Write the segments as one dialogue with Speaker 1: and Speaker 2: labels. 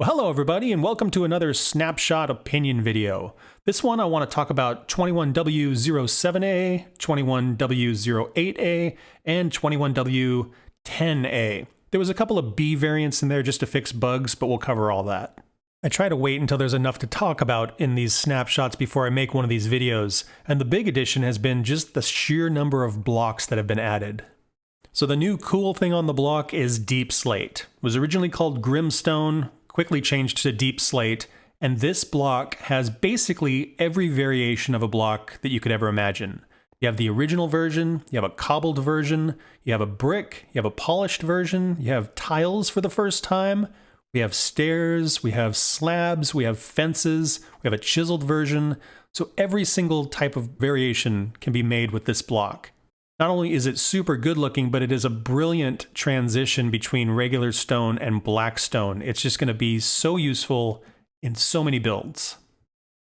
Speaker 1: Hello everybody and welcome to another Snapshot opinion video. This one I want to talk about 21W07A, 21W08A, and 21W10A. There was a couple of B variants in there just to fix bugs, but we'll cover all that. I try to wait until there's enough to talk about in these snapshots before I make one of these videos, and the big addition has been just the sheer number of blocks that have been added. So the new cool thing on the block is Deep Slate. It was originally called Grimstone, quickly changed to Deep Slate, and this block has basically every variation of a block that you could ever imagine. You have the original version, you have a cobbled version, you have a brick, you have a polished version, you have tiles for the first time, we have stairs, we have slabs, we have fences, we have a chiseled version. So every single type of variation can be made with this block. Not only is it super good looking, but it is a brilliant transition between regular stone and black stone. It's just going to be so useful in so many builds.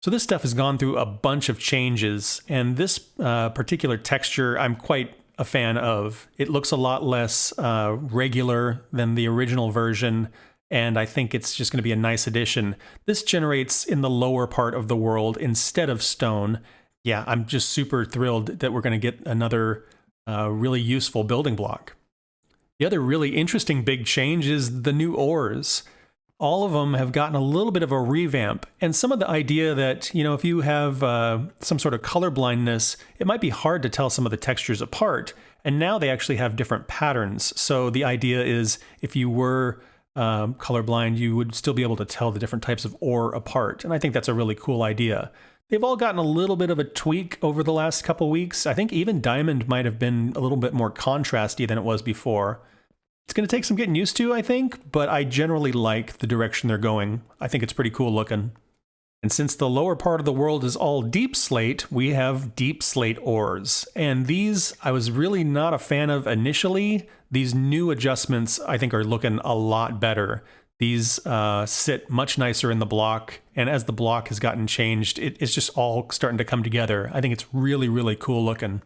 Speaker 1: So this stuff has gone through a bunch of changes, and this particular texture I'm quite a fan of. It looks a lot less regular than the original version, and I think it's just going to be a nice addition. This generates in the lower part of the world instead of stone. Yeah, I'm just super thrilled that we're going to get another really useful building block. The other really interesting big change is the new ores. All of them have gotten a little bit of a revamp, and some of the idea that, you know, if you have some sort of color blindness, it might be hard to tell some of the textures apart, and now they actually have different patterns. So the idea is if you were colorblind, you would still be able to tell the different types of ore apart, and I think that's a really cool idea. They've all gotten a little bit of a tweak over the last couple weeks. I think even diamond might have been a little bit more contrasty than it was before. It's going to take some getting used to, I think, but I generally like the direction they're going. I think it's pretty cool looking. And since the lower part of the world is all deep slate, we have deep slate ores. And these I was really not a fan of initially. These new adjustments I think are looking a lot better. These sit much nicer in the block, and as the block has gotten changed, it's just all starting to come together. I think it's really, really cool looking.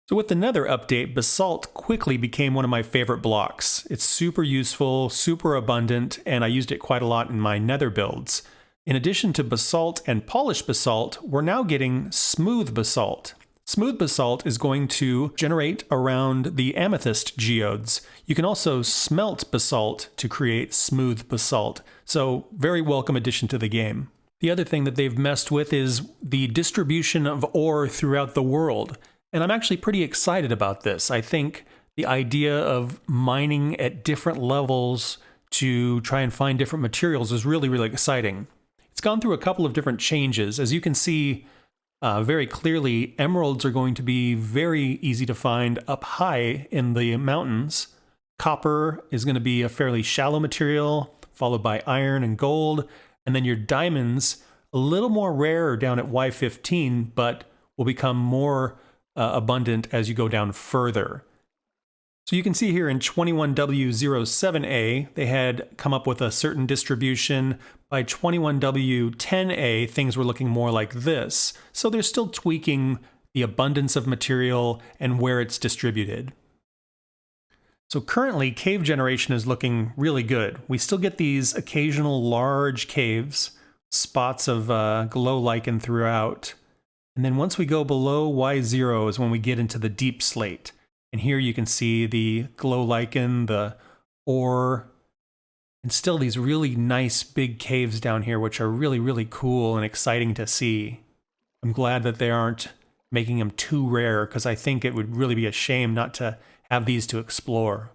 Speaker 1: So with the Nether update, Basalt quickly became one of my favorite blocks. It's super useful, super abundant, and I used it quite a lot in my Nether builds. In addition to Basalt and Polished Basalt, we're now getting Smooth Basalt. Smooth Basalt is going to generate around the amethyst geodes. You can also smelt basalt to create smooth basalt, so very welcome addition to the game. The other thing that they've messed with is the distribution of ore throughout the world, and I'm actually pretty excited about this. I think the idea of mining at different levels to try and find different materials is really, really exciting. It's gone through a couple of different changes. As you can see, very clearly, emeralds are going to be very easy to find up high in the mountains. Copper is going to be a fairly shallow material, followed by iron and gold, and then your diamonds, a little more rare down at Y15, but will become more abundant as you go down further. So you can see here in 21W07A, they had come up with a certain distribution. By 21W10A, things were looking more like this. So they're still tweaking the abundance of material and where it's distributed. So currently, cave generation is looking really good. We still get these occasional large caves, spots of glow lichen throughout. And then once we go below Y0 is when we get into the deep slate. And here you can see the glow lichen, the ore, and still these really nice big caves down here, which are really, really cool and exciting to see. I'm glad that they aren't making them too rare, because I think it would really be a shame not to have these to explore.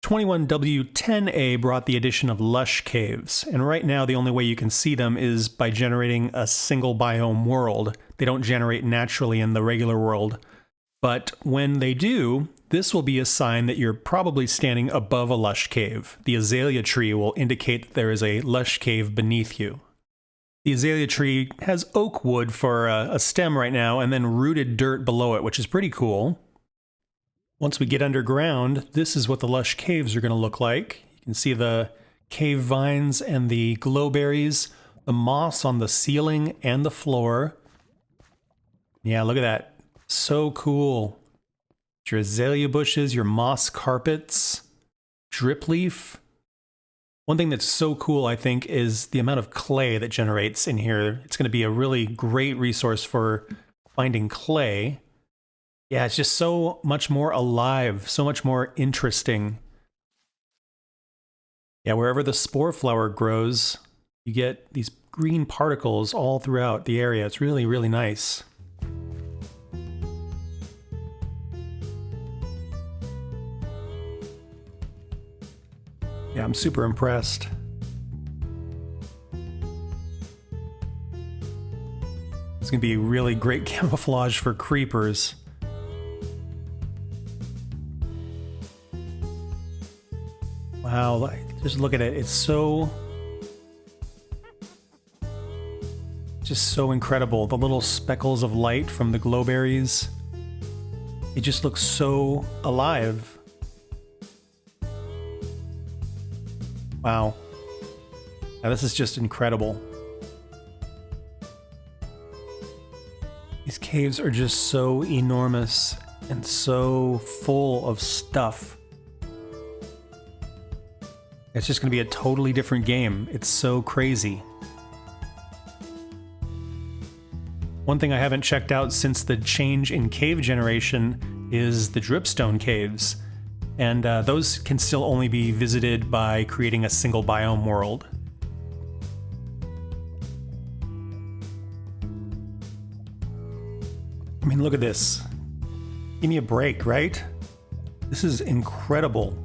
Speaker 1: 21W10A brought the addition of Lush Caves, and right now the only way you can see them is by generating a single biome world. They don't generate naturally in the regular world. But when they do, this will be a sign that you're probably standing above a lush cave. The azalea tree will indicate that there is a lush cave beneath you. The azalea tree has oak wood for a stem right now, and then rooted dirt below it, which is pretty cool. Once we get underground, this is what the lush caves are going to look like. You can see the cave vines and the glowberries, the moss on the ceiling and the floor. Yeah, look at that. So cool. Your azalea bushes, your moss carpets, drip leaf. One thing that's so cool, I think, is the amount of clay that generates in here. It's going to be a really great resource for finding clay. Yeah, it's just so much more alive, so much more interesting. Yeah, wherever the spore flower grows, you get these green particles all throughout the area. It's really, really nice. Yeah, I'm super impressed. It's going to be really great camouflage for creepers. Wow, just look at it. It's so... just so incredible. The little speckles of light from the glowberries. It just looks so alive. Wow. Now this is just incredible. These caves are just so enormous and so full of stuff. It's just going to be a totally different game. It's so crazy. One thing I haven't checked out since the change in cave generation is the dripstone caves. And those can still only be visited by creating a single biome world. I mean, look at this. Give me a break, right? This is incredible.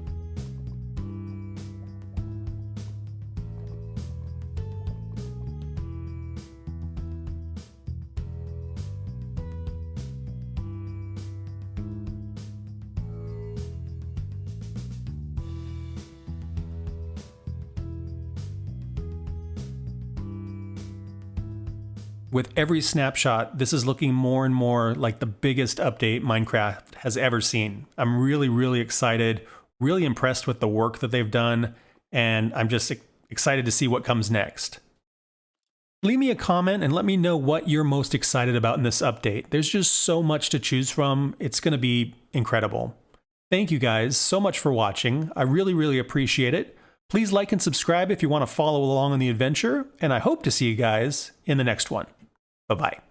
Speaker 1: With every snapshot, this is looking more and more like the biggest update Minecraft has ever seen. I'm really, really excited, really impressed with the work that they've done, and I'm just excited to see what comes next. Leave me a comment and let me know what you're most excited about in this update. There's just so much to choose from. It's going to be incredible. Thank you guys so much for watching. I really, really appreciate it. Please like and subscribe if you want to follow along on the adventure, and I hope to see you guys in the next one. Bye-bye.